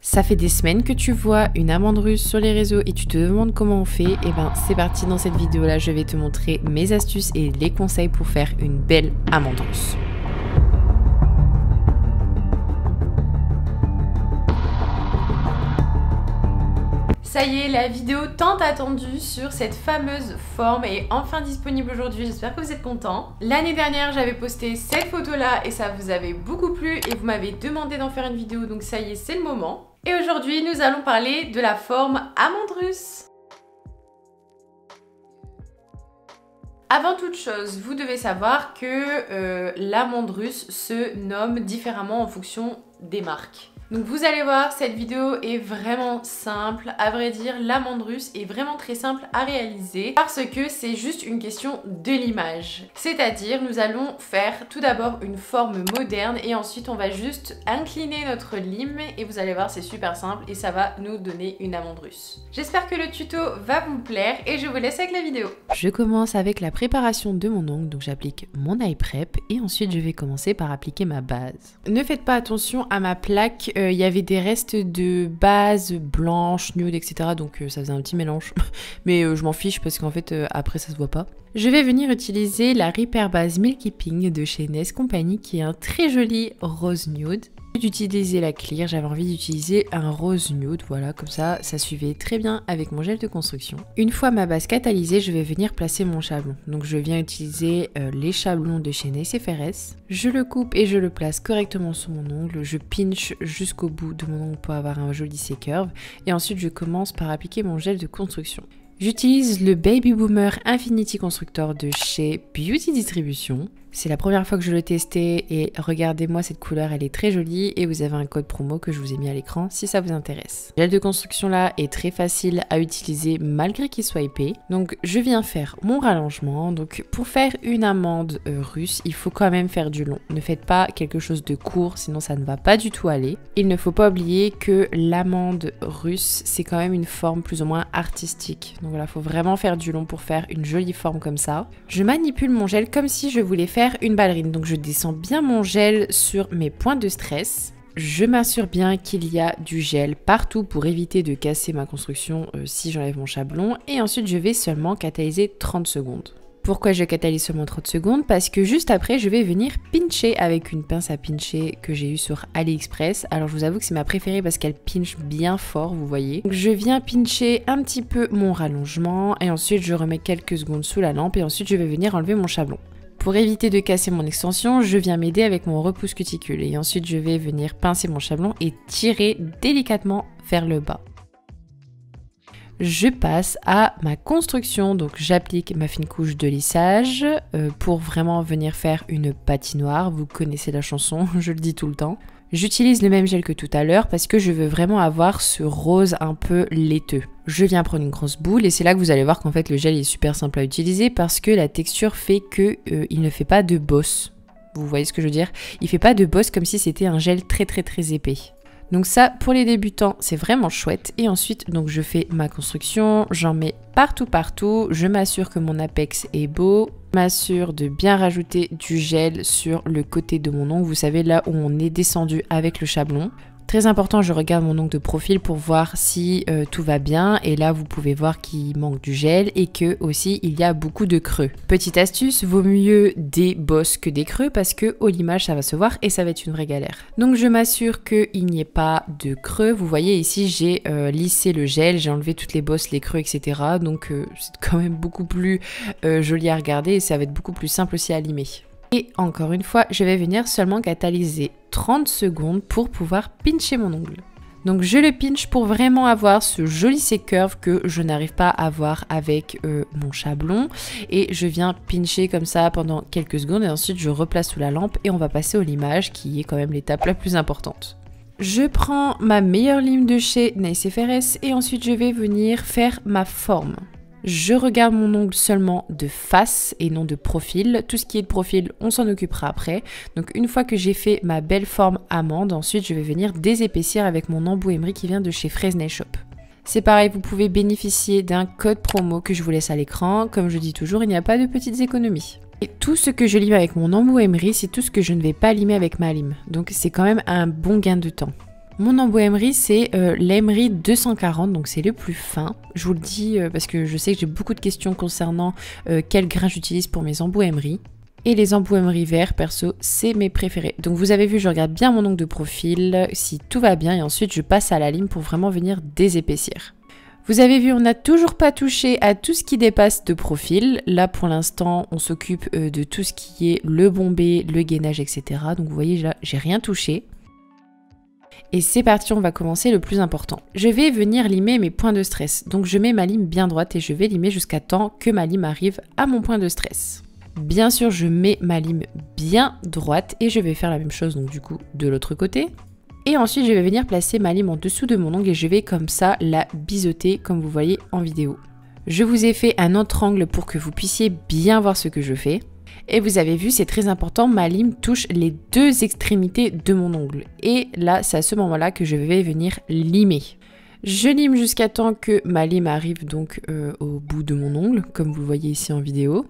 Ça fait des semaines que tu vois une amande russe sur les réseaux et tu te demandes comment on fait. Et ben c'est parti, dans cette vidéo là je vais te montrer mes astuces et les conseils pour faire une belle amande russe. Ça y est, la vidéo tant attendue sur cette fameuse forme est enfin disponible aujourd'hui, j'espère que vous êtes contents. L'année dernière, j'avais posté cette photo-là et ça vous avait beaucoup plu et vous m'avez demandé d'en faire une vidéo, donc ça y est, c'est le moment. Et aujourd'hui, nous allons parler de la forme amande russe. Avant toute chose, vous devez savoir que l'amande russe se nomme différemment en fonction des marques. Donc vous allez voir, cette vidéo est vraiment simple. À vrai dire, l'amande russe est vraiment très simple à réaliser parce que c'est juste une question de l'image. C'est-à-dire, nous allons faire tout d'abord une forme moderne et ensuite on va juste incliner notre lime et vous allez voir, c'est super simple et ça va nous donner une amande russe. J'espère que le tuto va vous plaire et je vous laisse avec la vidéo. Je commence avec la préparation de mon ongle, donc j'applique mon eye prep et ensuite je vais commencer par appliquer ma base. Ne faites pas attention à ma plaque. Il y avait des restes de base blanche, nude, etc. Donc ça faisait un petit mélange. Mais je m'en fiche parce qu'en fait, après, ça se voit pas. Je vais venir utiliser la Repair Base Milky Pink de chez NES Company qui est un très joli rose nude. D'utiliser la clear, j'avais envie d'utiliser un rose nude, voilà, comme ça suivait très bien avec mon gel de construction. Une fois ma base catalysée, je vais venir placer mon chablon. Donc je viens utiliser les chablons de chez NSFRS. Je le coupe et je le place correctement sur mon ongle. Je pinch jusqu'au bout de mon ongle pour avoir un joli C-curve. Et ensuite je commence par appliquer mon gel de construction. J'utilise le Baby Boomer Infinity Constructor de chez Beauty Distribution. C'est la première fois que je le testais et regardez-moi cette couleur, elle est très jolie et vous avez un code promo que je vous ai mis à l'écran si ça vous intéresse. Le gel de construction là est très facile à utiliser malgré qu'il soit épais. Donc je viens faire mon rallongement. Donc pour faire une amande russe, il faut quand même faire du long. Ne faites pas quelque chose de court, sinon ça ne va pas du tout aller. Il ne faut pas oublier que l'amande russe, c'est quand même une forme plus ou moins artistique. Donc voilà, il faut vraiment faire du long pour faire une jolie forme comme ça. Je manipule mon gel comme si je voulais faire une ballerine. Donc je descends bien mon gel sur mes points de stress. Je m'assure bien qu'il y a du gel partout pour éviter de casser ma construction si j'enlève mon chablon. Et ensuite je vais seulement catalyser 30 secondes. Pourquoi je catalyse seulement 30 secondes? Parce que juste après, je vais venir pincher avec une pince à pincher que j'ai eue sur AliExpress. Alors je vous avoue que c'est ma préférée parce qu'elle pinche bien fort, vous voyez. Donc, je viens pincher un petit peu mon rallongement et ensuite je remets quelques secondes sous la lampe et ensuite je vais venir enlever mon chablon. Pour éviter de casser mon extension, je viens m'aider avec mon repousse cuticule et ensuite je vais venir pincer mon chablon et tirer délicatement vers le bas. Je passe à ma construction, donc j'applique ma fine couche de lissage pour vraiment venir faire une patinoire. Vous connaissez la chanson, je le dis tout le temps. J'utilise le même gel que tout à l'heure parce que je veux vraiment avoir ce rose un peu laiteux. Je viens prendre une grosse boule et c'est là que vous allez voir qu'en fait le gel est super simple à utiliser parce que la texture fait que il ne fait pas de bosse. Vous voyez ce que je veux dire? Il fait pas de bosse comme si c'était un gel très épais. Donc ça, pour les débutants, c'est vraiment chouette. Et ensuite, donc je fais ma construction, j'en mets partout. Je m'assure que mon apex est beau. Je m'assure de bien rajouter du gel sur le côté de mon ongle. Vous savez, là où on est descendu avec le chablon. Très important, je regarde mon ongle de profil pour voir si tout va bien. Et là, vous pouvez voir qu'il manque du gel et que aussi il y a beaucoup de creux. Petite astuce, vaut mieux des bosses que des creux parce que au limage, ça va se voir et ça va être une vraie galère. Donc, je m'assure qu'il n'y ait pas de creux. Vous voyez ici, j'ai lissé le gel, j'ai enlevé toutes les bosses, les creux, etc. Donc, c'est quand même beaucoup plus joli à regarder et ça va être beaucoup plus simple aussi à limer. Et encore une fois, je vais venir seulement catalyser 30 secondes pour pouvoir pincher mon ongle. Donc je le pinch pour vraiment avoir ce joli C-curve que je n'arrive pas à avoir avec mon chablon. Et je viens pincher comme ça pendant quelques secondes et ensuite je replace sous la lampe et on va passer au limage qui est quand même l'étape la plus importante. Je prends ma meilleure lime de chez NSFRS et ensuite je vais venir faire ma forme. Je regarde mon ongle seulement de face et non de profil. Tout ce qui est de profil, on s'en occupera après. Donc une fois que j'ai fait ma belle forme amande, ensuite je vais venir désépaissir avec mon embout emery qui vient de chez Fresnel Shop. C'est pareil, vous pouvez bénéficier d'un code promo que je vous laisse à l'écran. Comme je dis toujours, il n'y a pas de petites économies. Et tout ce que je lime avec mon embout emery, c'est tout ce que je ne vais pas limer avec ma lime. Donc c'est quand même un bon gain de temps. Mon embout Emery, c'est l'Emery 240, donc c'est le plus fin. Je vous le dis parce que je sais que j'ai beaucoup de questions concernant quel grain j'utilise pour mes embouts Emery. Et les embouts Emery verts, perso, c'est mes préférés. Donc vous avez vu, je regarde bien mon ongle de profil, si tout va bien, et ensuite je passe à la lime pour vraiment venir désépaissir. Vous avez vu, on n'a toujours pas touché à tout ce qui dépasse de profil. Là, pour l'instant, on s'occupe de tout ce qui est le bombé, le gainage, etc. Donc vous voyez, là, j'ai rien touché. Et c'est parti, on va commencer le plus important. Je vais venir limer mes points de stress. Donc je mets ma lime bien droite et je vais limer jusqu'à temps que ma lime arrive à mon point de stress. Bien sûr, je mets ma lime bien droite et je vais faire la même chose donc du coup de l'autre côté. Et ensuite, je vais venir placer ma lime en dessous de mon ongle et je vais comme ça la biseauter comme vous voyez en vidéo. Je vous ai fait un autre angle pour que vous puissiez bien voir ce que je fais. Et vous avez vu, c'est très important, ma lime touche les deux extrémités de mon ongle. Et là, c'est à ce moment-là que je vais venir limer. Je lime jusqu'à temps que ma lime arrive donc au bout de mon ongle, comme vous le voyez ici en vidéo.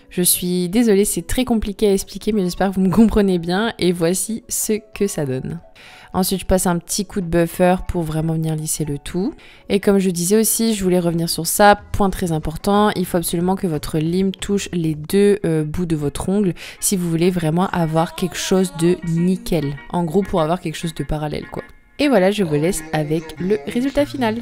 Je suis désolée, c'est très compliqué à expliquer, mais j'espère que vous me comprenez bien. Et voici ce que ça donne. Ensuite, je passe un petit coup de buffer pour vraiment venir lisser le tout. Et comme je disais aussi, je voulais revenir sur ça. Point très important, il faut absolument que votre lime touche les deux bouts de votre ongle si vous voulez vraiment avoir quelque chose de nickel. En gros, pour avoir quelque chose de parallèle, quoi. Et voilà, je vous laisse avec le résultat final.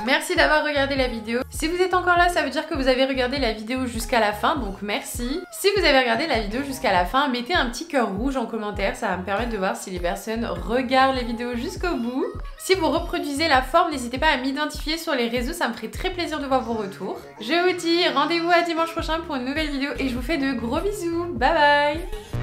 Merci d'avoir regardé la vidéo. Si vous êtes encore là, ça veut dire que vous avez regardé la vidéo jusqu'à la fin, donc merci. Si vous avez regardé la vidéo jusqu'à la fin, mettez un petit cœur rouge en commentaire, ça va me permettre de voir si les personnes regardent les vidéos jusqu'au bout. Si vous reproduisez la forme, n'hésitez pas à m'identifier sur les réseaux, ça me ferait très plaisir de voir vos retours. Je vous dis rendez-vous à dimanche prochain pour une nouvelle vidéo et je vous fais de gros bisous. Bye bye!